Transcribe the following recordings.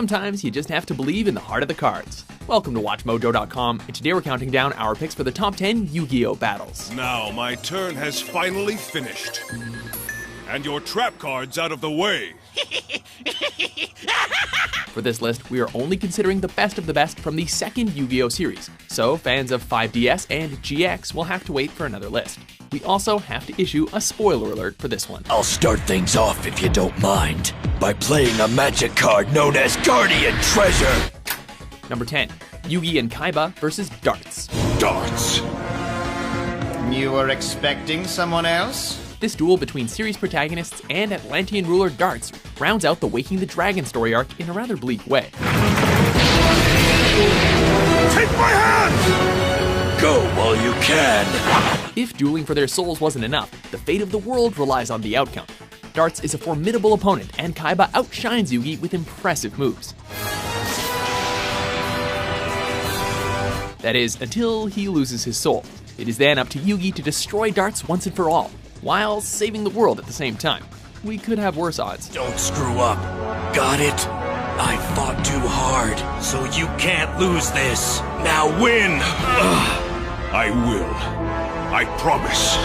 Sometimes you just have to believe in the heart of the cards. Welcome to WatchMojo.com, and today we're counting down our picks for the top 10 Yu-Gi-Oh! Battles. Now my turn has finally finished. And your trap card's out of the way. For this list, we are only considering the best of the best from the second Yu-Gi-Oh! Series, so fans of 5DS and GX will have to wait for another list. We also have to issue a spoiler alert for this one. I'll start things off, if you don't mind, by playing a magic card known as Guardian Treasure. Number 10, Yugi and Kaiba versus Darts. Darts. You were expecting someone else? This duel between series protagonists and Atlantean ruler Darts rounds out the Waking the Dragon story arc in a rather bleak way. Take my hand! Go while you can. If dueling for their souls wasn't enough, the fate of the world relies on the outcome. Darts is a formidable opponent, and Kaiba outshines Yugi with impressive moves. That is, until he loses his soul. It is then up to Yugi to destroy Darts once and for all, while saving the world at the same time. We could have worse odds. Don't screw up. Got it? I fought too hard, so you can't lose this. Now win! I will. I promise.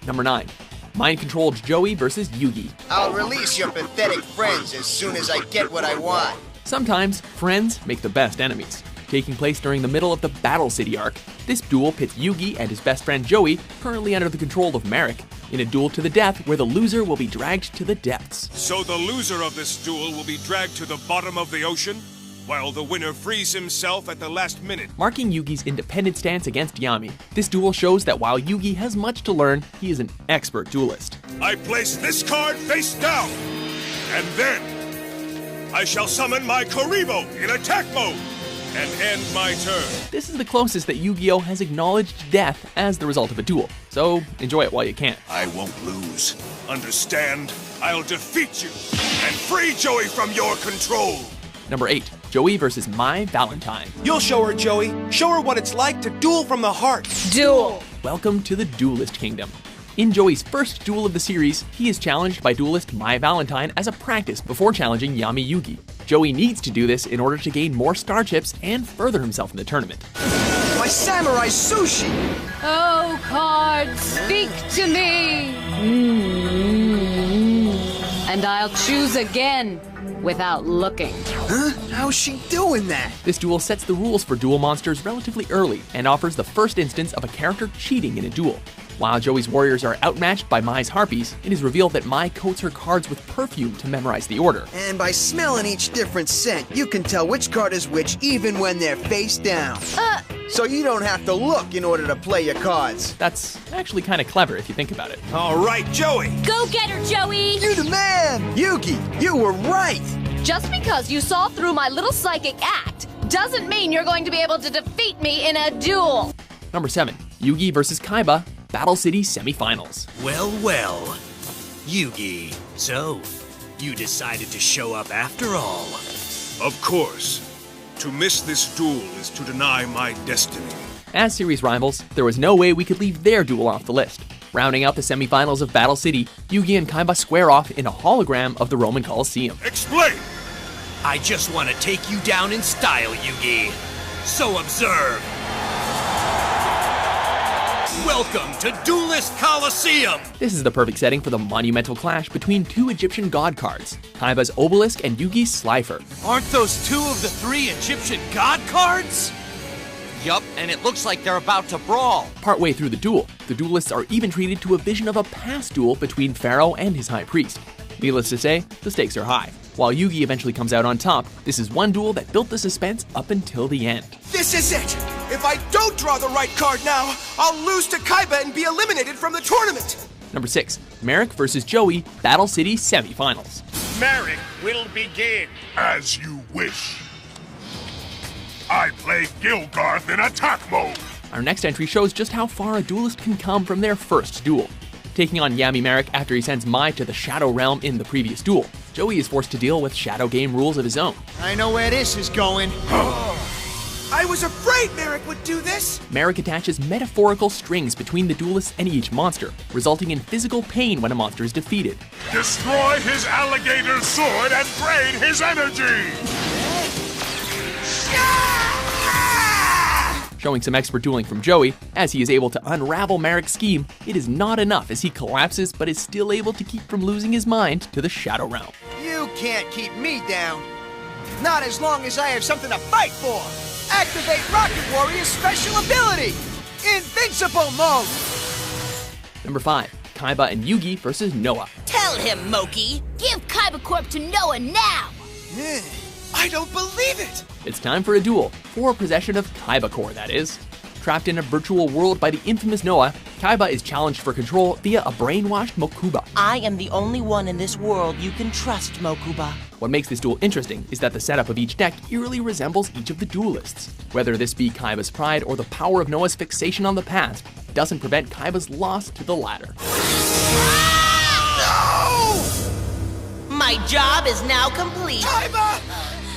Number 9. Mind-controlled Joey versus Yugi. I'll release your pathetic friends as soon as I get what I want. Sometimes, friends make the best enemies. Taking place during the middle of the Battle City arc, this duel pits Yugi and his best friend Joey, currently under the control of Merrick, in a duel to the death where the loser will be dragged to the depths. So the loser of this duel will be dragged to the bottom of the ocean, while the winner frees himself at the last minute. Marking Yugi's independent stance against Yami, this duel shows that while Yugi has much to learn, he is an expert duelist. I place this card face down, and then I shall summon my Karibo in attack mode and end my turn. This is the closest that Yu-Gi-Oh! Has acknowledged death as the result of a duel, so enjoy it while you can. I won't lose. Understand? I'll defeat you and free Joey from your control. Number 8, Joey versus My Valentine. You'll show her, Joey. Show her what it's like to duel from the heart. Duel! Welcome to the Duelist Kingdom. In Joey's first duel of the series, he is challenged by duelist My Valentine as a practice before challenging Yami Yugi. Joey needs to do this in order to gain more star chips and further himself in the tournament. My samurai sushi! Oh, cards, speak to me! And I'll choose again without looking. Huh? How's she doing that? This duel sets the rules for duel monsters relatively early and offers the first instance of a character cheating in a duel. While Joey's warriors are outmatched by Mai's harpies, it is revealed that Mai coats her cards with perfume to memorize the order. And by smelling each different scent, you can tell which card is which even when they're face down. So you don't have to look in order to play your cards. That's actually kind of clever if you think about it. All right, Joey. Go get her, Joey! You the man! Yugi, you were right! Just because you saw through my little psychic act doesn't mean you're going to be able to defeat me in a duel. Number 7, Yugi versus Kaiba, Battle City Semifinals. Well, well. Yugi, so you decided to show up after all. Of course. To miss this duel is to deny my destiny. As series rivals, there was no way we could leave their duel off the list. Rounding out the semifinals of Battle City, Yugi and Kaiba square off in a hologram of the Roman Colosseum. Explain! I just want to take you down in style, Yugi. So observe. Welcome to Duelist Coliseum! This is the perfect setting for the monumental clash between two Egyptian god cards, Kaiba's Obelisk and Yugi's Slifer. Aren't those 2 of the 3 Egyptian god cards? Yup, and it looks like they're about to brawl. Partway through the duel, the duelists are even treated to a vision of a past duel between Pharaoh and his high priest. Needless to say, the stakes are high. While Yugi eventually comes out on top, this is one duel that built the suspense up until the end. This is it! If I don't draw the right card now, I'll lose to Kaiba and be eliminated from the tournament! Number 6, Merrick versus Joey, Battle City Semifinals. Merrick will begin. As you wish. I play Gilgarth in attack mode. Our next entry shows just how far a duelist can come from their first duel. Taking on Yami Merrick after he sends Mai to the Shadow Realm in the previous duel, Joey is forced to deal with Shadow Game rules of his own. I know where this is going. I was afraid Merrick would do this! Merrick attaches metaphorical strings between the duelists and each monster, resulting in physical pain when a monster is defeated. Destroy his alligator sword and drain his energy! Showing some expert dueling from Joey, as he is able to unravel Merrick's scheme, it is not enough as he collapses but is still able to keep from losing his mind to the Shadow Realm. You can't keep me down. Not as long as I have something to fight for. Activate Rocket Warrior's special ability! Invincible mode! Number 5. Kaiba and Yugi versus Noah. Tell him, Moki. Give Kaiba Corp to Noah now. I don't believe it! It's time for a duel, for possession of Kaiba Core, that is. Trapped in a virtual world by the infamous Noah, Kaiba is challenged for control via a brainwashed Mokuba. I am the only one in this world you can trust, Mokuba. What makes this duel interesting is that the setup of each deck eerily resembles each of the duelists. Whether this be Kaiba's pride or the power of Noah's fixation on the past, doesn't prevent Kaiba's loss to the latter. No! My job is now complete. Kaiba!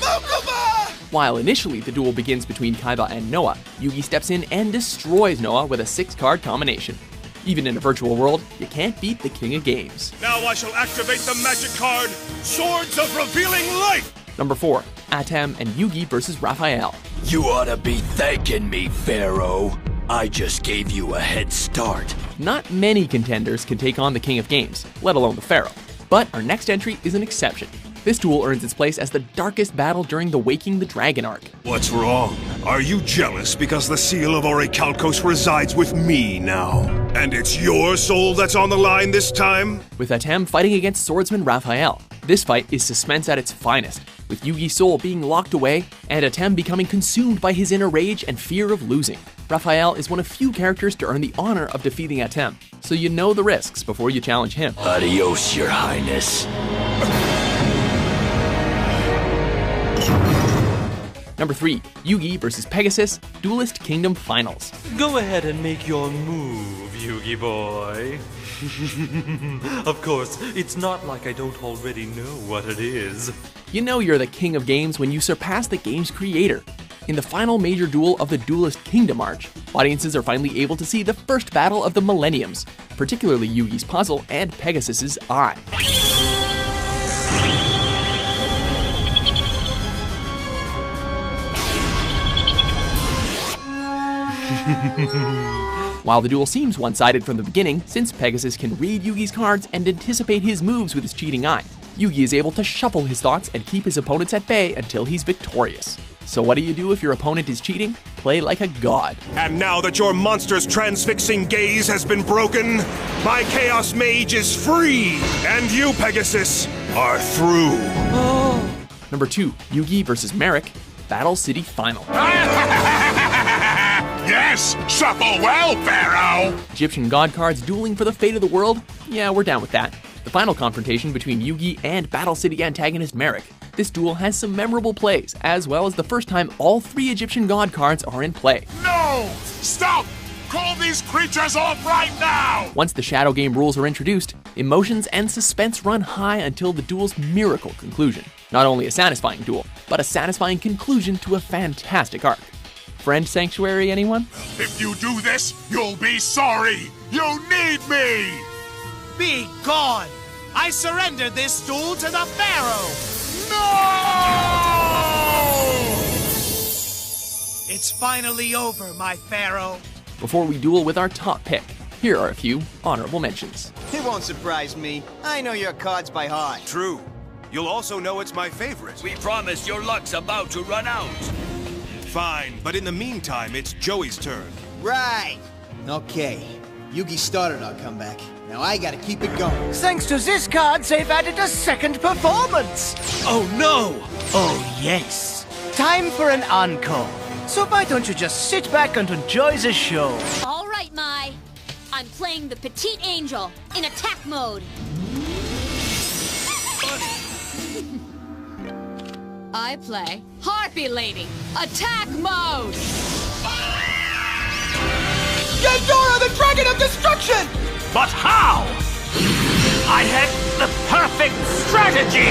Mokuba! While initially the duel begins between Kaiba and Noah, Yugi steps in and destroys Noah with a 6-card combination. Even in a virtual world, you can't beat the King of Games. Now I shall activate the magic card, Swords of Revealing Light! Number 4. Atem and Yugi versus Raphael. You ought to be thanking me, Pharaoh. I just gave you a head start. Not many contenders can take on the King of Games, let alone the Pharaoh. But our next entry is an exception. This duel earns its place as the darkest battle during the Waking the Dragon arc. What's wrong? Are you jealous because the seal of Orichalcos resides with me now? And it's your soul that's on the line this time? With Atem fighting against swordsman Raphael. This fight is suspense at its finest, with Yugi's soul being locked away and Atem becoming consumed by his inner rage and fear of losing. Raphael is one of few characters to earn the honor of defeating Atem, so you know the risks before you challenge him. Adios, Your Highness. Number 3. Yugi versus Pegasus, Duelist Kingdom Finals. Go ahead and make your move, Yugi boy. Of course, it's not like I don't already know what it is. You know you're the king of games when you surpass the game's creator. In the final major duel of the Duelist Kingdom arc, audiences are finally able to see the first battle of the Millenniums, particularly Yugi's puzzle and Pegasus's eye. While the duel seems one-sided from the beginning, since Pegasus can read Yugi's cards and anticipate his moves with his cheating eye, Yugi is able to shuffle his thoughts and keep his opponents at bay until he's victorious. So what do you do if your opponent is cheating? Play like a god. And now that your monster's transfixing gaze has been broken, my Chaos Mage is free, and you, Pegasus, are through. Number 2, Yugi versus Merrick, Battle City Final. Yes, shuffle well, Pharaoh! Egyptian god cards dueling for the fate of the world? Yeah, we're down with that. The final confrontation between Yugi and Battle City antagonist Merrick. This duel has some memorable plays, as well as the first time all 3 Egyptian god cards are in play. No! Stop! Call these creatures off right now! Once the Shadow Game rules are introduced, emotions and suspense run high until the duel's miracle conclusion. Not only a satisfying duel, but a satisfying conclusion to a fantastic arc. Friend Sanctuary, anyone? If you do this, you'll be sorry! You need me! Be gone! I surrender this duel to the Pharaoh! No! It's finally over, my Pharaoh. Before we duel with our top pick, here are a few honorable mentions. It won't surprise me. I know your cards by heart. True. You'll also know it's my favorite. We promise your luck's about to run out. Fine, but in the meantime, it's Joey's turn. Right. Okay. Yugi started our comeback. Now I gotta keep it going. Thanks to this card, they've added a second performance. Oh no! Oh, yes. Time for an encore. So why don't you just sit back and enjoy the show? All right, Mai. I'm playing the Petite Angel in attack mode. I play Harpy Lady, attack mode! Ghidorah, the Dragon of Destruction! But how? I had the perfect strategy!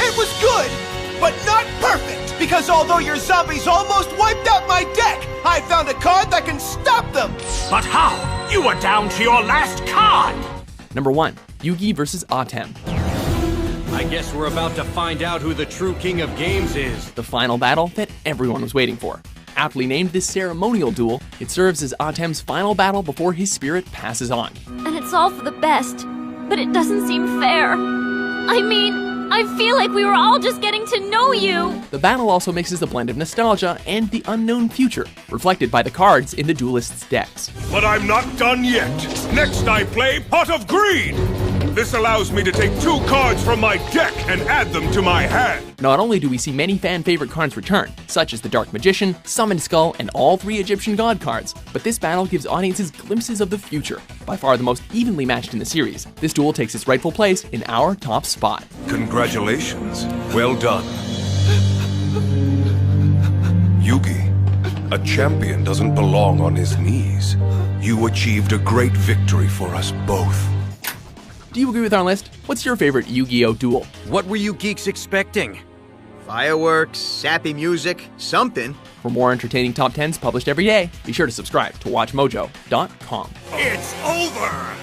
It was good, but not perfect! Because although your zombies almost wiped out my deck, I found a card that can stop them! But how? You were down to your last card! Number 1. Yugioh vs. Atem. I guess we're about to find out who the true king of games is. The final battle that everyone was waiting for. Aptly named this ceremonial duel, it serves as Atem's final battle before his spirit passes on. And it's all for the best, but it doesn't seem fair. I mean, I feel like we were all just getting to know you. The battle also mixes a blend of nostalgia and the unknown future, reflected by the cards in the duelists' decks. But I'm not done yet. Next I play Pot of Greed. This allows me to take 2 cards from my deck and add them to my hand. Not only do we see many fan-favorite cards return, such as the Dark Magician, Summoned Skull, and all 3 Egyptian god cards, but this battle gives audiences glimpses of the future. By far the most evenly matched in the series, this duel takes its rightful place in our top spot. Congratulations. Well done. Yugi, a champion doesn't belong on his knees. You achieved a great victory for us both. Do you agree with our list? What's your favorite Yu-Gi-Oh! Duel? What were you geeks expecting? Fireworks, sappy music, something. For more entertaining top 10s published every day, be sure to subscribe to WatchMojo.com. It's over!